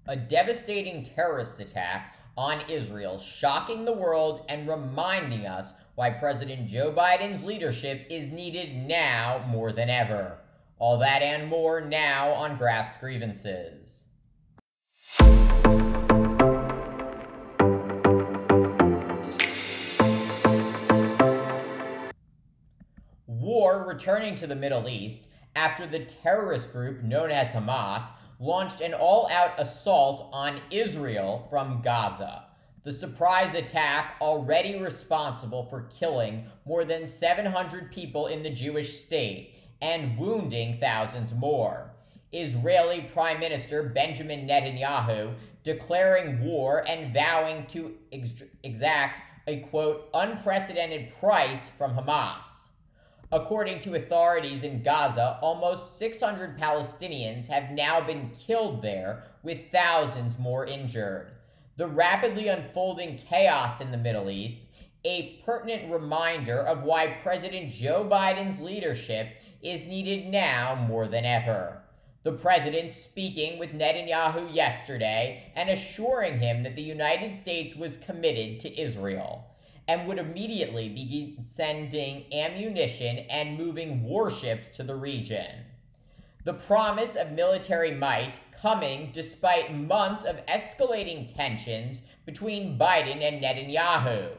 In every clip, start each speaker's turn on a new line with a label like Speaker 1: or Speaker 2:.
Speaker 1: A devastating terrorist attack on Israel, shocking the world and reminding us why President Joe Biden's leadership is needed now more than ever. All that and more now on Graf's Grievances. War returning to the Middle East after the terrorist group known as Hamas launched an all-out assault on Israel from Gaza. The surprise attack, already responsible for killing more than 700 people in the Jewish state and wounding thousands more. Israeli Prime Minister Benjamin Netanyahu declaring war and vowing to exact a, quote, unprecedented price from Hamas. According to authorities in Gaza, almost 600 Palestinians have now been killed there, with thousands more injured. The rapidly unfolding chaos in the Middle East, a pertinent reminder of why President Joe Biden's leadership is needed now more than ever. The president speaking with Netanyahu yesterday and assuring him that the United States was committed to Israel and would immediately begin sending ammunition and moving warships to the region. The promise of military might coming despite months of escalating tensions between Biden and Netanyahu.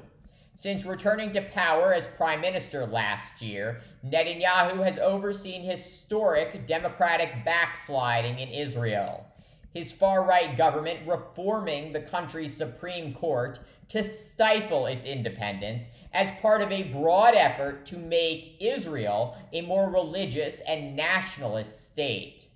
Speaker 1: Since returning to power as prime minister last year, Netanyahu has overseen historic democratic backsliding in Israel. His far-right government reforming the country's Supreme Court to stifle its independence as part of a broad effort to make Israel a more religious and nationalist state.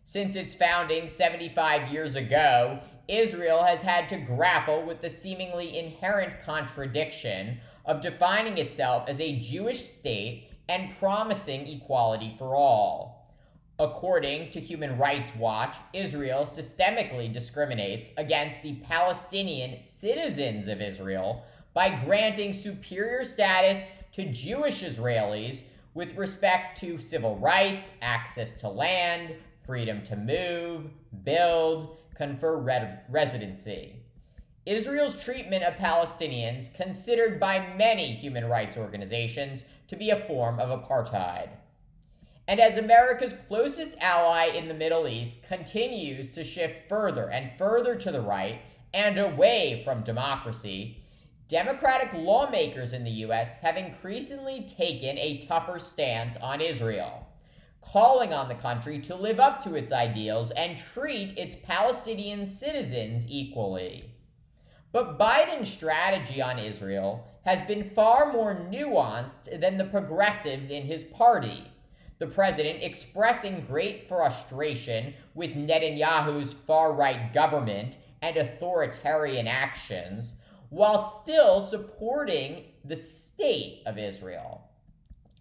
Speaker 1: Since its founding 75 years ago, Israel has had to grapple with the seemingly inherent contradiction of defining itself as a Jewish state and promising equality for all. According to Human Rights Watch, Israel systemically discriminates against the Palestinian citizens of Israel by granting superior status to Jewish Israelis with respect to civil rights, access to land, freedom to move, build, confer residency. Israel's treatment of Palestinians, considered by many human rights organizations to be a form of apartheid. And as America's closest ally in the Middle East continues to shift further and further to the right and away from democracy, Democratic lawmakers in the U.S. have increasingly taken a tougher stance on Israel, calling on the country to live up to its ideals and treat its Palestinian citizens equally. But Biden's strategy on Israel has been far more nuanced than the progressives in his party. The president expressing great frustration with Netanyahu's far-right government and authoritarian actions, while still supporting the state of Israel.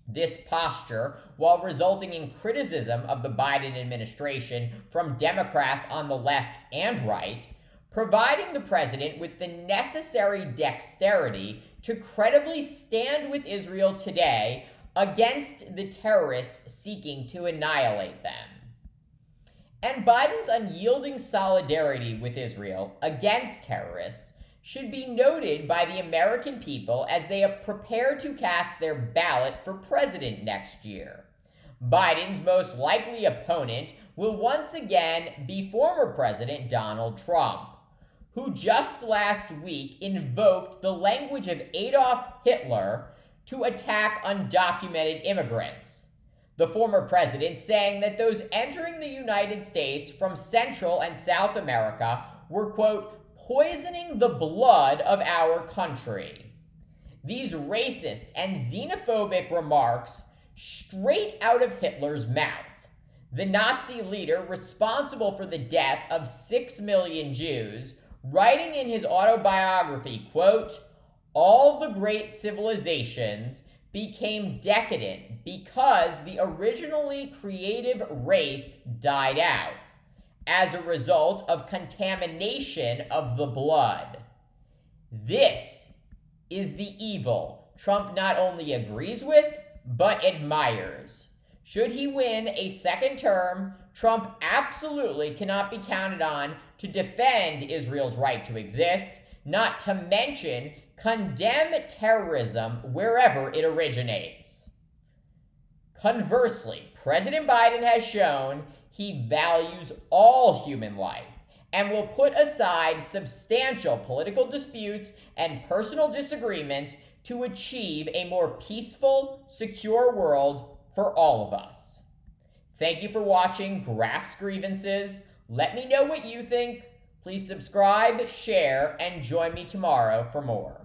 Speaker 1: This posture, while resulting in criticism of the Biden administration from Democrats on the left and right, providing the president with the necessary dexterity to credibly stand with Israel today against the terrorists seeking to annihilate them. And Biden's unyielding solidarity with Israel against terrorists should be noted by the American people as they prepare to cast their ballot for president next year. Biden's most likely opponent will once again be former President Donald Trump, who just last week invoked the language of Adolf Hitler to attack undocumented immigrants. The former president saying that those entering the United States from Central and South America were, quote, poisoning the blood of our country. These racist and xenophobic remarks straight out of Hitler's mouth. The Nazi leader responsible for the death of 6 million Jews, writing in his autobiography, quote, all the great civilizations became decadent because the originally creative race died out as a result of contamination of the blood. This is the evil Trump not only agrees with, but admires. Should he win a second term, Trump absolutely cannot be counted on to defend Israel's right to exist, not to mention condemn terrorism wherever it originates. Conversely, President Biden has shown he values all human life and will put aside substantial political disputes and personal disagreements to achieve a more peaceful, secure world for all of us. Thank you for watching Graf's Grievances. Let me know what you think. Please subscribe, share, and join me tomorrow for more.